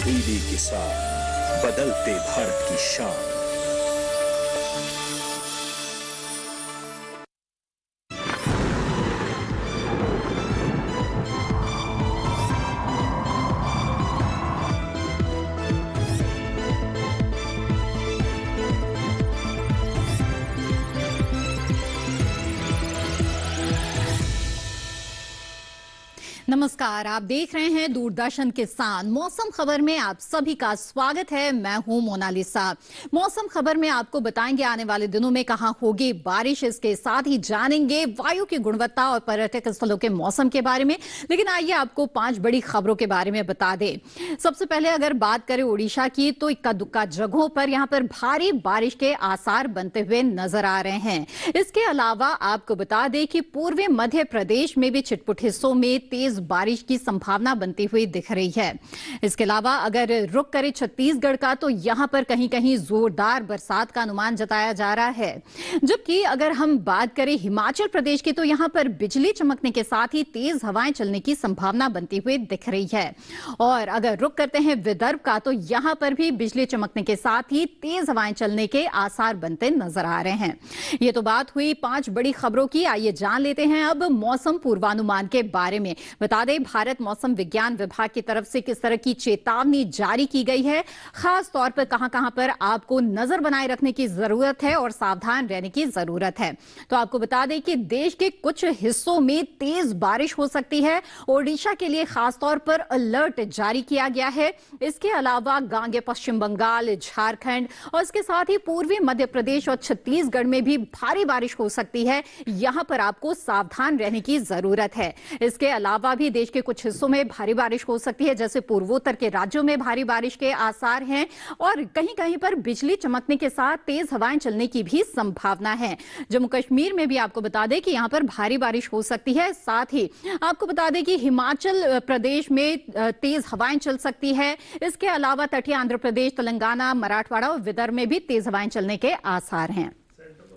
तब्दीली के साथ बदलते भारत की शान। नमस्कार, आप देख रहे हैं दूरदर्शन किसान। मौसम खबर में आप सभी का स्वागत है। मैं हूं मोनालिसा। मौसम खबर में आपको बताएंगे आने वाले दिनों में कहां होगी बारिश, इसके साथ ही जानेंगे वायु की गुणवत्ता और पर्यटक स्थलों के मौसम के बारे में। लेकिन आइए आपको 5 बड़ी खबरों के बारे में बता दें। सबसे पहले अगर बात करें उड़ीसा की, तो इक्का दुक्का जगहों पर यहां पर भारी बारिश के आसार बनते हुए नजर आ रहे हैं। इसके अलावा आपको बता दें कि पूर्वी मध्य प्रदेश में भी छिटपुट हिस्सों में तेज बारिश की संभावना बनती हुई दिख रही है। इसके अलावा अगर रुख करें छत्तीसगढ़ का, तो यहां पर कहीं कहीं जोरदार बरसात का अनुमान जताया जा रहा है। जबकि अगर हम बात करें हिमाचल प्रदेश की, तो यहां पर बिजली चमकने के साथ ही तेज हवाएं चलने की संभावना बनती हुई दिख रही है। और अगर रुख करते हैं विदर्भ का, तो यहां पर भी बिजली चमकने के साथ ही तेज हवाएं चलने के आसार बनते नजर आ रहे हैं। ये तो बात हुई 5 बड़ी खबरों की। आइए जान लेते हैं अब मौसम पूर्वानुमान के बारे में। बता दें, भारत मौसम विज्ञान विभाग की तरफ से किस तरह की चेतावनी जारी की गई है, खास तौर पर कहां-कहां पर आपको नजर बनाए रखने की जरूरत है और सावधान रहने की जरूरत है। तो आपको बता दें कि देश के कुछ हिस्सों में तेज बारिश हो सकती है। ओडिशा के लिए खास तौर पर अलर्ट जारी किया गया है। इसके अलावा गांगे पश्चिम बंगाल, झारखंड और इसके साथ ही पूर्वी मध्य प्रदेश और छत्तीसगढ़ में भी भारी बारिश हो सकती है। यहां पर आपको सावधान रहने की जरूरत है। इसके अलावा भी देश के कुछ हिस्सों में भारी बारिश हो सकती है, जैसे पूर्वोत्तर के राज्यों में भारी बारिश के आसार हैं और कहीं कहीं पर बिजली चमकने के साथ तेज हवाएं चलने की भी संभावना है। जम्मू कश्मीर में भी आपको बता दें कि यहां पर भारी बारिश हो सकती है। साथ ही आपको बता दें कि हिमाचल प्रदेश में तेज हवाएं चल सकती है। इसके अलावा तटीय आंध्र प्रदेश, तेलंगाना, मराठवाड़ा और विदर्भ में भी तेज हवाएं चलने के आसार हैं।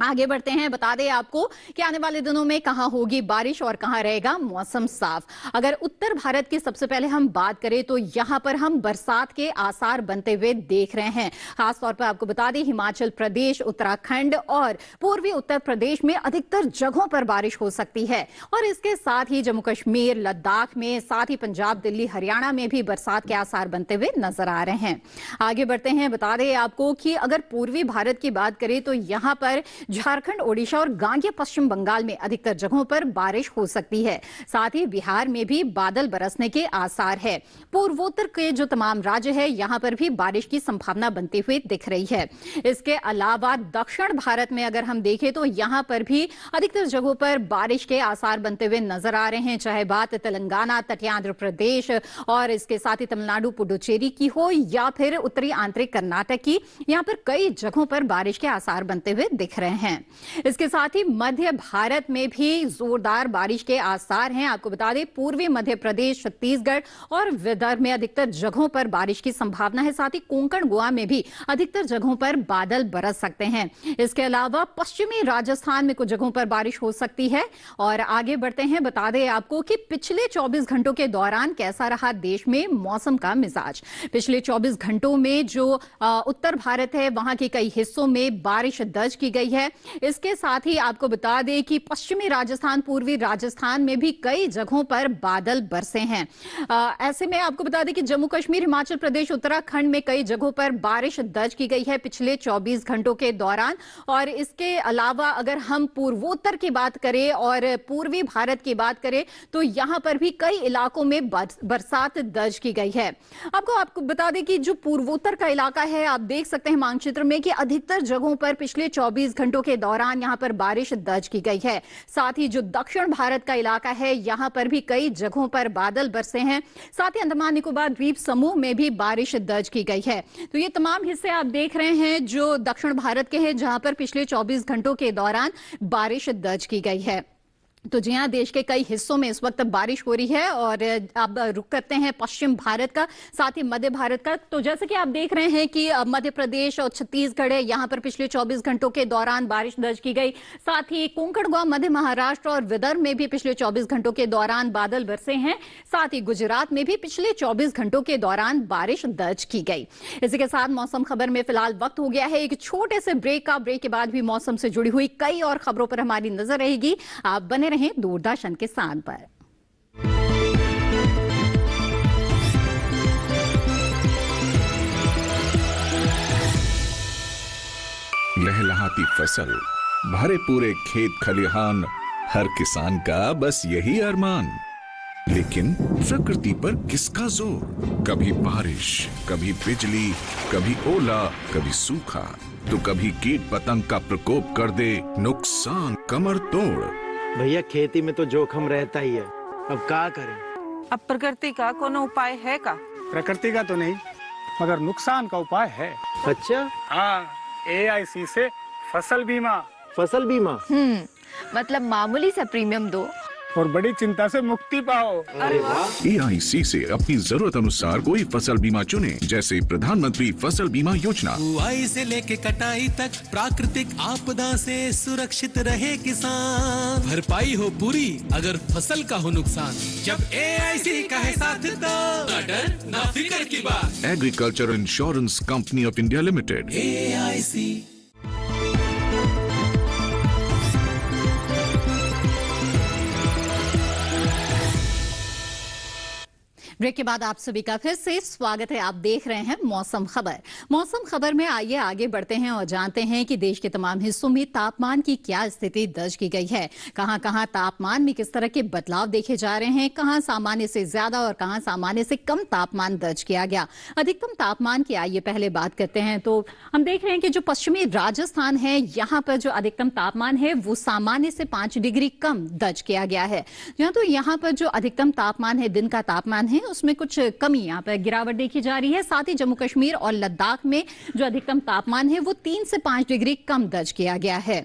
आगे बढ़ते हैं। बता दें आपको कि आने वाले दिनों में कहां होगी बारिश और कहां रहेगा मौसम साफ। अगर उत्तर भारत की सबसे पहले हम बात करें, तो यहां पर हम बरसात के आसार बनते हुए देख रहे हैं। खासतौर पर आपको बता दें, हिमाचल प्रदेश, उत्तराखंड और पूर्वी उत्तर प्रदेश में अधिकतर जगहों पर बारिश हो सकती है। और इसके साथ ही जम्मू कश्मीर, लद्दाख में, साथ ही पंजाब, दिल्ली, हरियाणा में भी बरसात के आसार बनते हुए नजर आ रहे हैं। आगे बढ़ते हैं। बता दें आपको कि अगर पूर्वी भारत की बात करें, तो यहां पर झारखंड, ओडिशा और गांगे पश्चिम बंगाल में अधिकतर जगहों पर बारिश हो सकती है। साथ ही बिहार में भी बादल बरसने के आसार है। पूर्वोत्तर के जो तमाम राज्य है, यहां पर भी बारिश की संभावना बनती हुई दिख रही है। इसके अलावा दक्षिण भारत में अगर हम देखें, तो यहां पर भी अधिकतर जगहों पर बारिश के आसार बनते हुए नजर आ रहे हैं। चाहे बात तेलंगाना, तटीय आंध्र प्रदेश और इसके साथ ही तमिलनाडु, पुडुचेरी की हो या फिर उत्तरी आंतरिक कर्नाटक की, यहां पर कई जगहों पर बारिश के आसार बनते हुए दिख रहे हैं। इसके साथ ही मध्य भारत में भी जोरदार बारिश के आसार हैं। आपको बता दें, पूर्वी मध्य प्रदेश, छत्तीसगढ़ और विदर्भ में अधिकतर जगहों पर बारिश की संभावना है। साथ ही कोंकण, गोवा में भी अधिकतर जगहों पर बादल बरस सकते हैं। इसके अलावा पश्चिमी राजस्थान में कुछ जगहों पर बारिश हो सकती है। और आगे बढ़ते हैं। बता दें आपको कि पिछले 24 घंटों के दौरान कैसा रहा देश में मौसम का मिजाज। पिछले 24 घंटों में जो उत्तर भारत है, वहां के कई हिस्सों में बारिश दर्ज की गई है। इसके साथ ही आपको बता दें कि पश्चिमी राजस्थान, पूर्वी राजस्थान में भी कई जगहों पर बादल बरसे हैं। ऐसे में आपको बता दें कि जम्मू कश्मीर, हिमाचल प्रदेश, उत्तराखंड में कई जगहों पर बारिश दर्ज की गई है पिछले 24 घंटों के दौरान। और इसके अलावा अगर हम पूर्वोत्तर की बात करें और पूर्वी भारत की बात करें, तो यहां पर भी कई इलाकों में बरसात दर्ज की गई है। आपको बता दें कि जो पूर्वोत्तर का इलाका है, आप देख सकते हैं मानचित्र में कि अधिकतर जगहों पर पिछले 24 घंटों के दौरान यहां पर बारिश दर्ज की गई है। साथ ही जो दक्षिण भारत का इलाका है, यहां पर भी कई जगहों पर बादल बरसे हैं। साथ ही अंडमान निकोबार द्वीप समूह में भी बारिश दर्ज की गई है। तो ये तमाम हिस्से आप देख रहे हैं जो दक्षिण भारत के हैं, जहां पर पिछले 24 घंटों के दौरान बारिश दर्ज की गई है। तो जी हाँ, देश के कई हिस्सों में इस वक्त बारिश हो रही है और अब रुक करते हैं पश्चिम भारत का, साथ ही मध्य भारत का। तो जैसे कि आप देख रहे हैं कि मध्य प्रदेश और छत्तीसगढ़ है, यहाँ पर पिछले 24 घंटों के दौरान बारिश दर्ज की गई। साथ ही कोंकण, गोवा, मध्य महाराष्ट्र और विदर्भ में भी पिछले 24 घंटों के दौरान बादल बरसे हैं। साथ ही गुजरात में भी पिछले 24 घंटों के दौरान बारिश दर्ज की गई। इसी के साथ मौसम खबर में फिलहाल वक्त हो गया है एक छोटे से ब्रेक का। ब्रेक के बाद भी मौसम से जुड़ी हुई कई और खबरों पर हमारी नजर रहेगी। आप बने रहें दूरदर्शन के साथ पर। लहलहाती फसल, भरे पूरे खेत खलिहान, हर किसान का बस यही अरमान। लेकिन प्रकृति पर किसका जोर? कभी बारिश, कभी बिजली, कभी ओला, कभी सूखा, तो कभी कीट पतंग का प्रकोप कर दे नुकसान कमर तोड़। भैया खेती में तो जोखम रहता ही है, अब क्या करें? अब प्रकृति का कोनो उपाय है का? प्रकृति का तो नहीं, मगर नुकसान का उपाय है। अच्छा, हाँ, AIC से फसल बीमा। फसल बीमा? मतलब मामूली सा प्रीमियम दो और बड़ी चिंता से मुक्ति पाओ। अरे वाह! AIC से अपनी जरूरत अनुसार कोई फसल बीमा चुने, जैसे प्रधानमंत्री फसल बीमा योजना। बुआई से लेके कटाई तक प्राकृतिक आपदा से सुरक्षित रहे किसान। भरपाई हो पूरी अगर फसल का हो नुकसान, जब AIC का है साथ तो ना डर ना फिक्र की बात। Agriculture insurance company of India limited. AIC। Break के बाद आप सभी का फिर से स्वागत है। आप देख रहे हैं मौसम खबर। मौसम खबर में आइए आगे बढ़ते हैं और जानते हैं कि देश के तमाम हिस्सों में तापमान की क्या स्थिति दर्ज की गई है। कहां कहां तापमान में किस तरह के बदलाव देखे जा रहे हैं, कहां सामान्य से ज्यादा और कहां सामान्य से कम तापमान दर्ज किया गया। अधिकतम तापमान की आइए पहले बात करते हैं। तो हम देख रहे हैं कि जो पश्चिमी राजस्थान है, यहाँ पर जो अधिकतम तापमान है वो सामान्य से 5 डिग्री कम दर्ज किया गया है। तो यहाँ पर जो अधिकतम तापमान है, दिन का तापमान है, उसमें कुछ कमी, यहाँ पर गिरावट देखी जा रही है। साथ ही जम्मू कश्मीर और लद्दाख में जो अधिकतम तापमान है वो 3 से 5 डिग्री कम दर्ज किया गया है।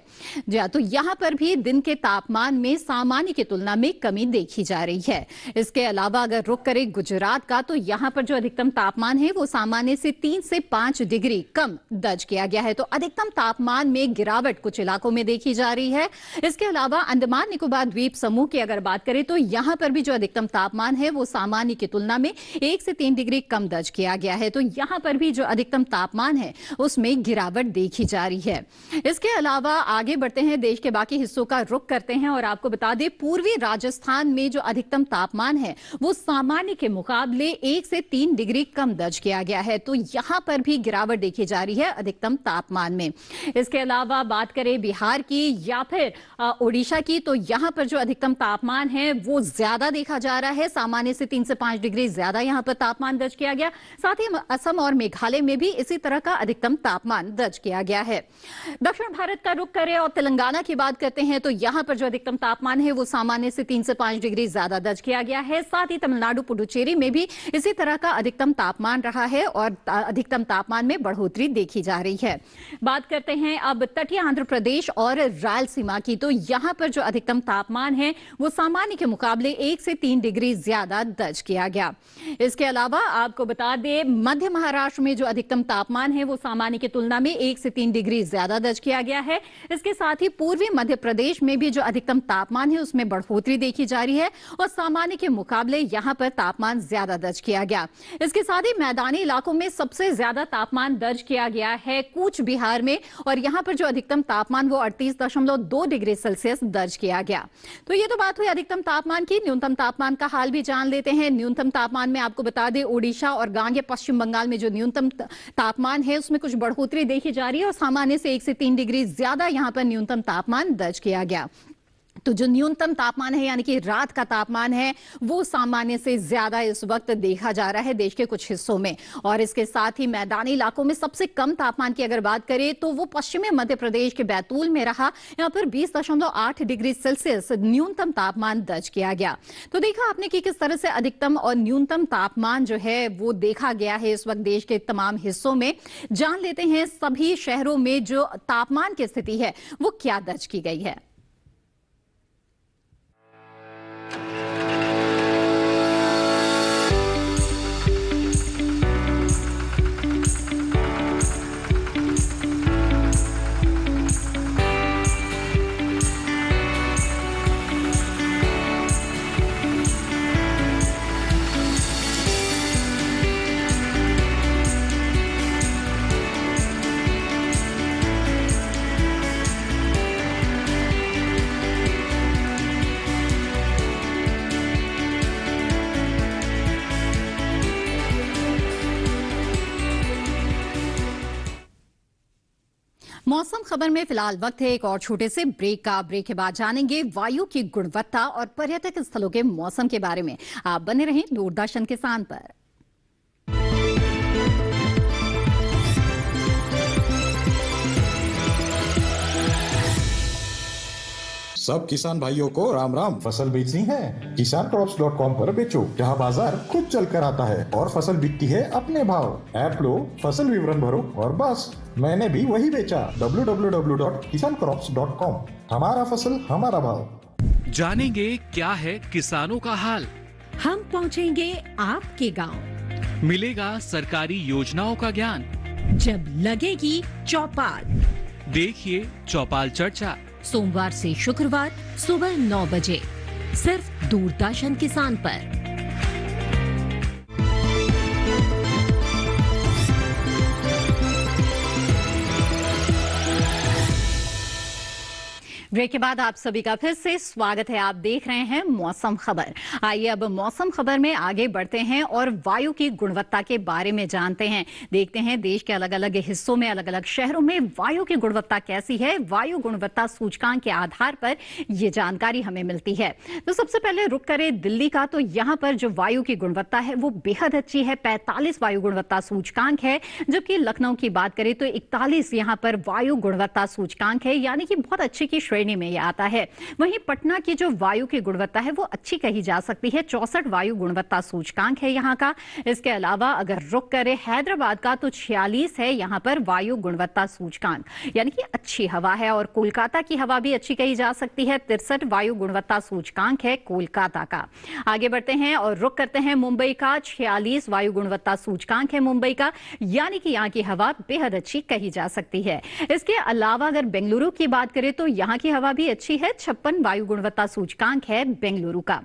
तो यहाँ पर भी दिन के तापमान में सामान्य की तुलना में कमी देखी जा रही है। इसके अलावा अगर रुख करें गुजरात का, तो यहाँ पर जो अधिकतम तापमान है वो सामान्य से 3 से 5 डिग्री कम दर्ज किया गया है। तो अधिकतम तापमान में गिरावट कुछ इलाकों में देखी जा रही है। इसके अलावा अंडमान निकोबार द्वीप समूह की अगर बात करें तो यहाँ पर भी जो अधिकतम तापमान है वो सामान्य की तुलना में 1 से 3 डिग्री कम दर्ज किया गया है। तो यहां पर भी जो अधिकतम तापमान है उसमें गिरावट देखी जा रही है। इसके अलावा आगे बढ़ते हैं, देश के बाकी हिस्सों का रुख करते हैं और आपको बता दें पूर्वी राजस्थान में जो अधिकतम तापमान है वो सामान्य के मुकाबले 1 से 3 डिग्री कम दर्ज किया गया है। तो यहां पर भी गिरावट देखी जा रही है अधिकतम तापमान में। इसके अलावा बात करें बिहार की या फिर ओडिशा की, तो यहां पर जो अधिकतम तापमान है वो ज्यादा देखा जा रहा है। सामान्य से 3 से 5 डिग्री ज्यादा यहां पर तापमान दर्ज किया गया। साथ ही असम और मेघालय में भी इसी तरह का अधिकतम तापमान दर्ज किया गया है। दक्षिण भारत का रुख करें और तेलंगाना की बात करते हैं तो यहां पर जो अधिकतम तापमान है वो सामान्य से 3 से 5 डिग्री ज्यादा दर्ज किया गया है। साथ ही तमिलनाडु, पुडुचेरी में भी इसी तरह का अधिकतम तापमान रहा है और अधिकतम तापमान में बढ़ोतरी देखी जा रही है। बात करते हैं अब तटीय आंध्र प्रदेश और रायलसीमा की, तो यहां पर जो अधिकतम तापमान है वो सामान्य के मुकाबले 1 से 3 डिग्री ज्यादा दर्ज किया गया। इसके अलावा आपको बता दें मध्य महाराष्ट्र में जो अधिकतम तापमान है वो सामान्य की तुलना में 1 से 3 डिग्री ज्यादा दर्ज किया गया है। इसके साथ ही पूर्वी मध्य प्रदेश में भी जो अधिकतम तापमान है उसमें बढ़ोतरी देखी जा रही है और सामान्य के मुकाबले यहां पर तापमान ज्यादा दर्ज किया गया। इसके साथ ही मैदानी इलाकों में सबसे ज्यादा तापमान दर्ज किया गया है कूच बिहार में और यहां पर जो अधिकतम तापमान वो 38.2 डिग्री सेल्सियस दर्ज किया गया। तो ये तो बात हुई अधिकतम तापमान की। न्यूनतम तापमान का हाल भी जान लेते हैं। न्यूनतम तापमान में आपको बता दें ओडिशा और गांगे पश्चिम बंगाल में जो न्यूनतम तापमान है उसमें कुछ बढ़ोतरी देखी जा रही है और सामान्य से 1 से 3 डिग्री ज्यादा यहां पर न्यूनतम तापमान दर्ज किया गया। तो जो न्यूनतम तापमान है यानी कि रात का तापमान है वो सामान्य से ज्यादा इस वक्त देखा जा रहा है देश के कुछ हिस्सों में। और इसके साथ ही मैदानी इलाकों में सबसे कम तापमान की अगर बात करें तो वो पश्चिमी मध्य प्रदेश के बैतूल में रहा। यहाँ पर 20.8 डिग्री सेल्सियस न्यूनतम तापमान दर्ज किया गया। तो देखा आपने कि किस तरह से अधिकतम और न्यूनतम तापमान जो है वो देखा गया है इस वक्त देश के तमाम हिस्सों में। जान लेते हैं सभी शहरों में जो तापमान की स्थिति है वो क्या दर्ज की गई है। मौसम खबर में फिलहाल वक्त है एक और छोटे से ब्रेक का। ब्रेक के बाद जानेंगे वायु की गुणवत्ता और पर्यटक स्थलों के मौसम के बारे में। आप बने रहें दूरदर्शन किसान पर। सब किसान भाइयों को राम राम। फसल बेचनी है किसानक्रॉप्स.com पर बेचो, जहां बाजार खुद चल कर आता है और फसल बिकती है अपने भाव। ऐप लो, फसल विवरण भरो और बस मैंने भी वही बेचा। www.kisancrops.com। हमारा फसल हमारा भाव। जानेंगे क्या है किसानों का हाल। हम पहुंचेंगे आपके गांव। मिलेगा सरकारी योजनाओं का ज्ञान। जब लगेगी चौपाल, देखिए चौपाल चर्चा सोमवार से शुक्रवार सुबह 9 बजे सिर्फ दूरदर्शन किसान पर। ब्रेक के बाद आप सभी का फिर से स्वागत है। आप देख रहे हैं मौसम खबर। आइए अब मौसम खबर में आगे बढ़ते हैं और वायु की गुणवत्ता के बारे में जानते हैं। देखते हैं देश के अलग अलग हिस्सों में, अलग अलग शहरों में वायु की गुणवत्ता कैसी है। वायु गुणवत्ता सूचकांक के आधार पर ये जानकारी हमें मिलती है। तो सबसे पहले रुक करें दिल्ली का। तो यहाँ पर जो वायु की गुणवत्ता है वो बेहद अच्छी है। 45 वायु गुणवत्ता सूचकांक है, जबकि लखनऊ की बात करें तो 41 यहाँ पर वायु गुणवत्ता सूचकांक है, यानी कि बहुत अच्छी की श्रेणी में यह आता है। वहीं पटना की जो वायु की गुणवत्ता है वो अच्छी कही जा सकती है। 64 वायु गुणवत्ता सूचकांक है यहाँ का। इसके अलावा अगर रुक करें हैदराबाद का तो 46 है यहाँ पर वायु गुणवत्ता सूचकांक, यानी कि अच्छी हवा है। और कोलकाता की हवा भी अच्छी कही जा सकती है। 63 वायु गुणवत्ता सूचकांक है कोलकाता का। आगे बढ़ते हैं और रुक करते हैं मुंबई का। 46 वायु गुणवत्ता सूचकांक है मुंबई का, यानी कि यहाँ की हवा बेहद अच्छी कही जा सकती है। इसके अलावा अगर बेंगलुरु की बात करें तो यहाँ की हवा भी अच्छी है। 56 वायु गुणवत्ता सूचकांक है बेंगलुरु का।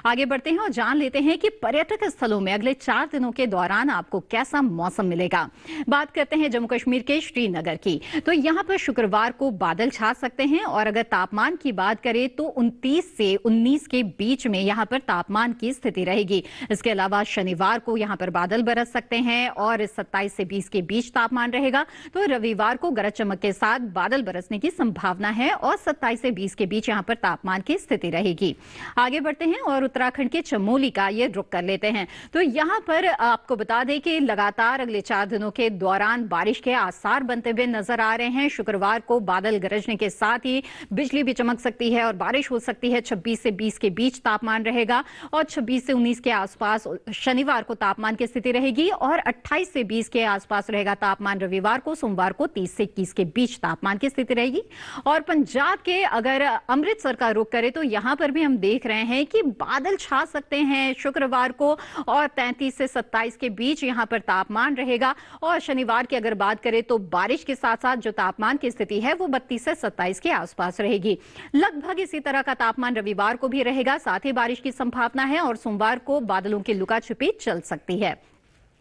आगे बढ़ते हैं और जान लेते हैं कि पर्यटक स्थलों में अगले 4 दिनों के दौरान आपको कैसा मौसम मिलेगा। बात करते हैं जम्मू कश्मीर के श्रीनगर की। तो यहाँ पर शुक्रवार को बादल छा सकते हैं और अगर तापमान की बात करें तो 29 से 19 के बीच में यहाँ पर तापमान की स्थिति रहेगी। इसके अलावा शनिवार को यहाँ पर बादल बरस सकते हैं और 27 से 20 के बीच तापमान रहेगा। तो रविवार को गरज चमक के साथ बादल बरसने की संभावना है और 27 से 20 के बीच यहां पर तापमान की स्थिति रहेगी। आगे बढ़ते हैं और उत्तराखंड के चमोली का ये रुक कर लेते हैं। तो यहां पर आपको बता दें कि लगातार अगले 4 दिनों के दौरान बारिश के आसार बनते हुए नजर आ रहे हैं। शुक्रवार को बादल गरजने के साथ ही बिजली भी चमक सकती है और बारिश हो सकती है। 26 से 20 के बीच तापमान रहेगा और 26 से 19 के आसपास शनिवार को तापमान की स्थिति रहेगी और 28 से 20 के आसपास रहेगा तापमान रविवार को। सोमवार को 30 से 21 के बीच तापमान की स्थिति रहेगी। और पंजाब के अगर अमृतसर का रुख करें तो यहां पर भी हम देख रहे हैं कि बादल छा सकते हैं शुक्रवार को और 33 से 27 के बीच यहां पर तापमान रहेगा। और शनिवार की अगर बात करें तो बारिश के साथ साथ जो तापमान की स्थिति है वो 32 से 27 के आसपास रहेगी। लगभग इसी तरह का तापमान रविवार को भी रहेगा, साथ ही बारिश की संभावना है और सोमवार को बादलों की लुका छिपी चल सकती है।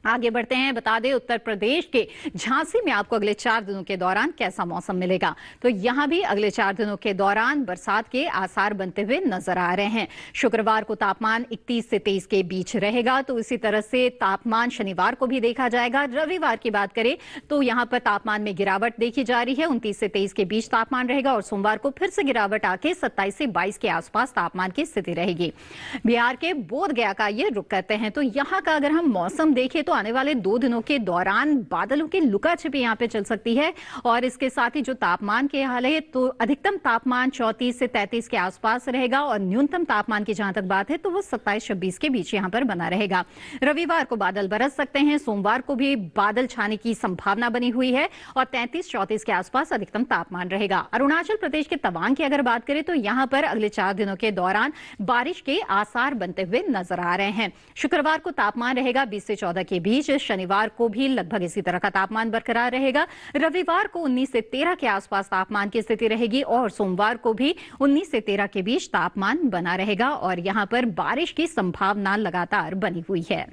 आगे बढ़ते हैं। बता दें उत्तर प्रदेश के झांसी में आपको अगले 4 दिनों के दौरान कैसा मौसम मिलेगा। तो यहां भी अगले 4 दिनों के दौरान बरसात के आसार बनते हुए नजर आ रहे हैं। शुक्रवार को तापमान 31 से 23 के बीच रहेगा। तो इसी तरह से तापमान शनिवार को भी देखा जाएगा। रविवार की बात करें तो यहां पर तापमान में गिरावट देखी जा रही है। 29 से 23 के बीच तापमान रहेगा और सोमवार को फिर से गिरावट आके 27 से 22 के आसपास तापमान की स्थिति रहेगी। बिहार के बोधगया का ये रुख करते हैं। तो यहाँ का अगर हम मौसम देखें तो आने वाले 2 दिनों के दौरान बादलों की लुका छिपी यहाँ पे चल सकती है। और इसके साथ ही जो तापमान के हाल है तो अधिकतम तापमान 34 से 33 के आसपास रहेगा और न्यूनतम तापमान की जहां तक बात है तो वो 27-26 के बीच यहाँ पर बना रहेगा। रविवार को बादल बरस सकते हैं। सोमवार को भी बादल छाने की संभावना बनी हुई है और 33-34 के आसपास अधिकतम तापमान रहेगा। अरुणाचल प्रदेश के तवांग की अगर बात करें तो यहाँ पर अगले 4 दिनों के दौरान बारिश के आसार बनते हुए नजर आ रहे हैं। शुक्रवार को तापमान रहेगा 20 से 14 के बीच। शनिवार को भी लगभग इसी तरह का तापमान बरकरार रहेगा। रविवार को 19 से 13 के आसपास तापमान की स्थिति रहेगी और सोमवार को भी 19 से 13 के बीच तापमान बना रहेगा और यहां पर बारिश की संभावना लगातार बनी हुई है।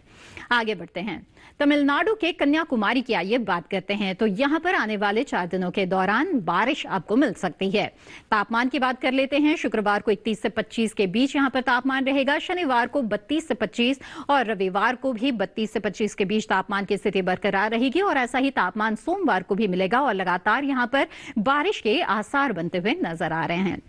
आगे बढ़ते हैं। तमिलनाडु के कन्याकुमारी की आइए बात करते हैं। तो यहाँ पर आने वाले 4 दिनों के दौरान बारिश आपको मिल सकती है। तापमान की बात कर लेते हैं। शुक्रवार को 31 से 25 के बीच यहाँ पर तापमान रहेगा, शनिवार को 32 से 25 और रविवार को भी 32 से 25 के बीच तापमान की स्थिति बरकरार रहेगी और ऐसा ही तापमान सोमवार को भी मिलेगा और लगातार यहाँ पर बारिश के आसार बनते हुए नजर आ रहे हैं।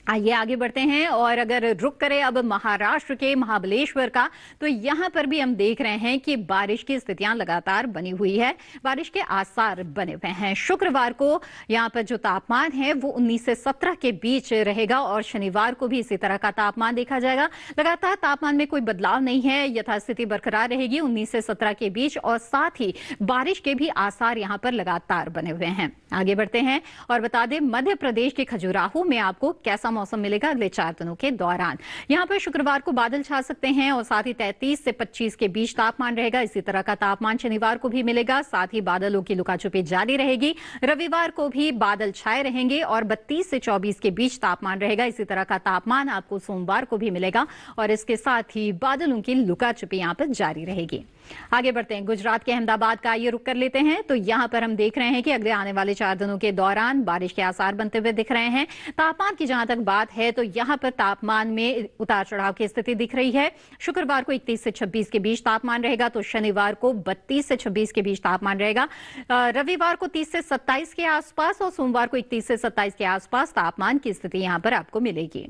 आइए आगे बढ़ते हैं और अगर रुक करें अब महाराष्ट्र के महाबलेश्वर का, तो यहाँ पर भी हम देख रहे हैं कि बारिश की स्थितियां लगातार बनी हुई है, बारिश के आसार बने हुए हैं। शुक्रवार को यहाँ पर जो तापमान है वो 19 से 17 के बीच रहेगा और शनिवार को भी इसी तरह का तापमान देखा जाएगा। लगातार तापमान में कोई बदलाव नहीं है, यथास्थिति बरकरार रहेगी 19 से 17 के बीच और साथ ही बारिश के भी आसार यहाँ पर लगातार बने हुए हैं। आगे बढ़ते हैं और बता दें मध्य प्रदेश के खजुराहो में आपको कैसा मौसम मिलेगा अगले 4 दिनों के दौरान। यहाँ पर शुक्रवार को बादल छा सकते हैं और साथ ही 33 से 25 के बीच तापमान रहेगा। इसी तरह का तापमान शनिवार को भी मिलेगा, साथ ही बादलों की लुकाछुपी जारी रहेगी। रविवार को भी बादल छाए रहेंगे और 32 से 24 के बीच तापमान रहेगा। इसी तरह का तापमान आपको सोमवार को भी मिलेगा और इसके साथ ही बादलों की लुकाछुपी यहाँ पर जारी रहेगी। आगे बढ़ते हैं, गुजरात के अहमदाबाद का ये रुक कर लेते हैं। तो यहाँ पर हम देख रहे हैं कि अगले आने वाले 4 दिनों के दौरान बारिश के आसार बनते हुए दिख रहे हैं। तापमान की जहां तक बात है तो यहाँ पर तापमान में उतार चढ़ाव की स्थिति दिख रही है। शुक्रवार को 31 से 26 के बीच तापमान रहेगा, तो शनिवार को 32 से 26 के बीच तापमान रहेगा। रविवार को 30 से 27 के आसपास और सोमवार को 31 से 27 के आसपास तापमान की स्थिति यहाँ पर आपको मिलेगी।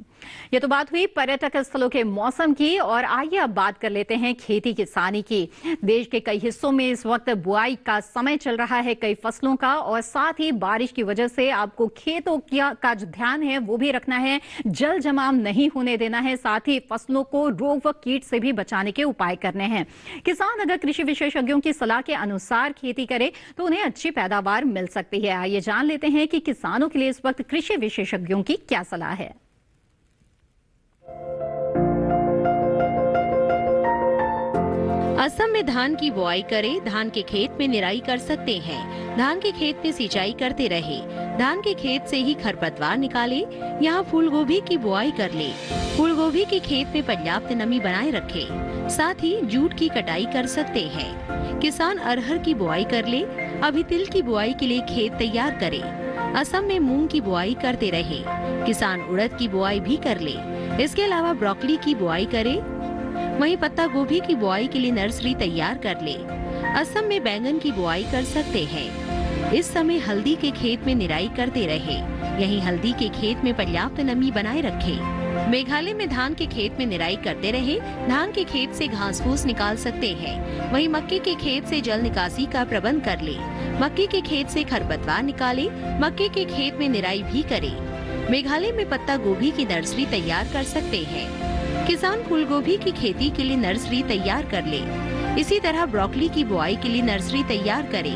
ये तो बात हुई पर्यटक स्थलों के मौसम की और आइए अब बात कर लेते हैं खेती किसानी की। देश के कई हिस्सों में इस वक्त बुआई का समय चल रहा है कई फसलों का और साथ ही बारिश की वजह से आपको खेतों का जो ध्यान है वो भी रखना है, जल जमाव नहीं होने देना है, साथ ही फसलों को रोग व कीट से भी बचाने के उपाय करने हैं। किसान अगर कृषि विशेषज्ञों की सलाह के अनुसार खेती करे तो उन्हें अच्छी पैदावार मिल सकती है। आइए जान लेते हैं कि किसानों के लिए इस वक्त कृषि विशेषज्ञों की क्या सलाह है। असम में धान की बुआई करें, धान के खेत में निराई कर सकते हैं। धान के खेत में सिंचाई करते रहे, धान के खेत से ही खरपतवार निकाले। यहाँ फूल गोभी की बुआई कर ले, फूल गोभी के खेत में पर्याप्त नमी बनाए रखे। साथ ही जूट की कटाई कर सकते हैं। किसान अरहर की बुआई कर ले, अभी तिल की बुआई के लिए खेत तैयार करे। असम में मूंग की बुआई करते रहे, किसान उड़द की बुआई भी कर ले। इसके अलावा ब्रोकली की बुआई करे, वहीं पत्ता गोभी की बुआई के लिए नर्सरी तैयार कर ले। असम में बैंगन की बुआई कर सकते हैं। इस समय हल्दी के खेत में निराई करते रहे, यहीं हल्दी के खेत में पर्याप्त नमी बनाए रखे। मेघालय में धान के खेत में निराई करते रहे, धान के खेत से घास फूस निकाल सकते हैं। वहीं मक्के के खेत से जल निकासी का प्रबंध कर ले, मक्के के खेत से खरपतवार निकाले, मक्के के खेत में निराई भी करे। मेघालय में पत्ता गोभी की नर्सरी तैयार कर सकते हैं। किसान फूल गोभी की खेती के लिए नर्सरी तैयार कर ले। इसी तरह ब्रोकली की बुआई के लिए नर्सरी तैयार करे।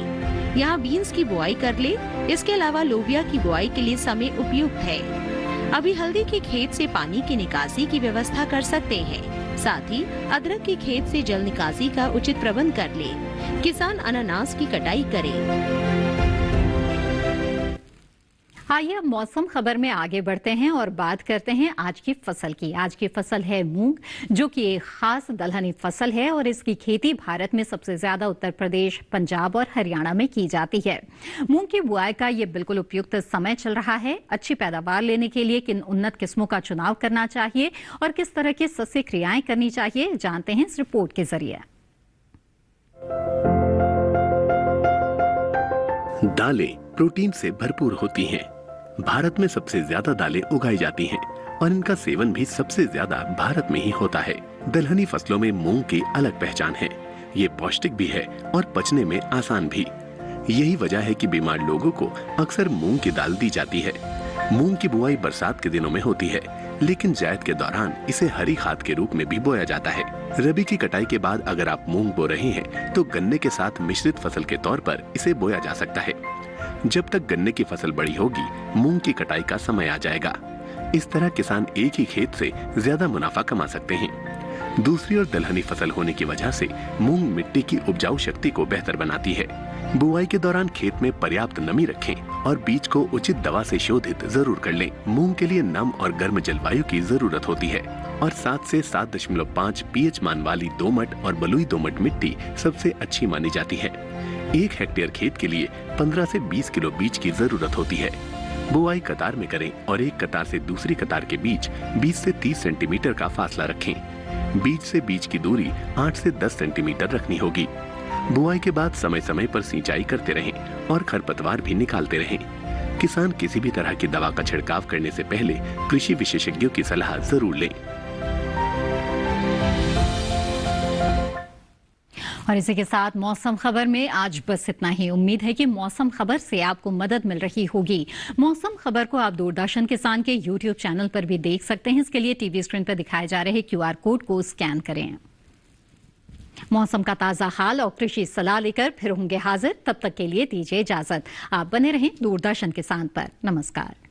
यहाँ बीन्स की बुआई कर ले। इसके अलावा लोबिया की बुआई के लिए समय उपयुक्त है। अभी हल्दी के खेत से पानी की निकासी की व्यवस्था कर सकते हैं। साथ ही अदरक के खेत से जल निकासी का उचित प्रबंध कर ले। किसान अनानास की कटाई करे। आइए अब मौसम खबर में आगे बढ़ते हैं और बात करते हैं आज की फसल की। आज की फसल है मूंग, जो कि एक खास दलहनी फसल है और इसकी खेती भारत में सबसे ज्यादा उत्तर प्रदेश, पंजाब और हरियाणा में की जाती है। मूंग की बुआई का ये बिल्कुल उपयुक्त समय चल रहा है। अच्छी पैदावार लेने के लिए किन उन्नत किस्मों का चुनाव करना चाहिए और किस तरह की सस्य क्रियाएं करनी चाहिए, जानते हैं इस रिपोर्ट के जरिए। दालें प्रोटीन से भरपूर होती हैं। भारत में सबसे ज्यादा दालें उगाई जाती हैं और इनका सेवन भी सबसे ज्यादा भारत में ही होता है। दलहनी फसलों में मूंग की अलग पहचान है। ये पौष्टिक भी है और पचने में आसान भी। यही वजह है कि बीमार लोगों को अक्सर मूंग की दाल दी जाती है। मूंग की बुआई बरसात के दिनों में होती है, लेकिन जायद के दौरान इसे हरी खाद के रूप में भी बोया जाता है। रबी की कटाई के बाद अगर आप मूंग बो रहे हैं तो गन्ने के साथ मिश्रित फसल के तौर पर इसे बोया जा सकता है। जब तक गन्ने की फसल बड़ी होगी, मूंग की कटाई का समय आ जाएगा। इस तरह किसान एक ही खेत से ज्यादा मुनाफा कमा सकते हैं। दूसरी ओर दलहनी फसल होने की वजह से मूंग मिट्टी की उपजाऊ शक्ति को बेहतर बनाती है। बुआई के दौरान खेत में पर्याप्त नमी रखें और बीज को उचित दवा से शोधित जरूर कर लें। मूंग के लिए नम और गर्म जलवायु की जरूरत होती है और 7 से 7.5 पीएच मान वाली दोमट और बलुई दोमट मिट्टी सबसे अच्छी मानी जाती है। 1 हेक्टेयर खेत के लिए 15 से 20 किलो बीज की जरूरत होती है। बुआई कतार में करें और एक कतार से दूसरी कतार के बीच 20 से 30 सेंटीमीटर का फासला रखें। बीज से बीज की दूरी 8 से 10 सेंटीमीटर रखनी होगी। बुआई के बाद समय समय पर सिंचाई करते रहें और खरपतवार भी निकालते रहें। किसान किसी भी तरह की दवा का छिड़काव करने से पहले कृषि विशेषज्ञों की सलाह जरूर लें। और इसी के साथ मौसम खबर में आज बस इतना ही। उम्मीद है कि मौसम खबर से आपको मदद मिल रही होगी। मौसम खबर को आप दूरदर्शन किसान के YouTube चैनल पर भी देख सकते हैं। इसके लिए टीवी स्क्रीन पर दिखाए जा रहे QR कोड को स्कैन करें। मौसम का ताजा हाल और कृषि सलाह लेकर फिर होंगे हाजिर। तब तक के लिए दीजिए इजाजत। आप बने रहें दूरदर्शन किसान पर। नमस्कार।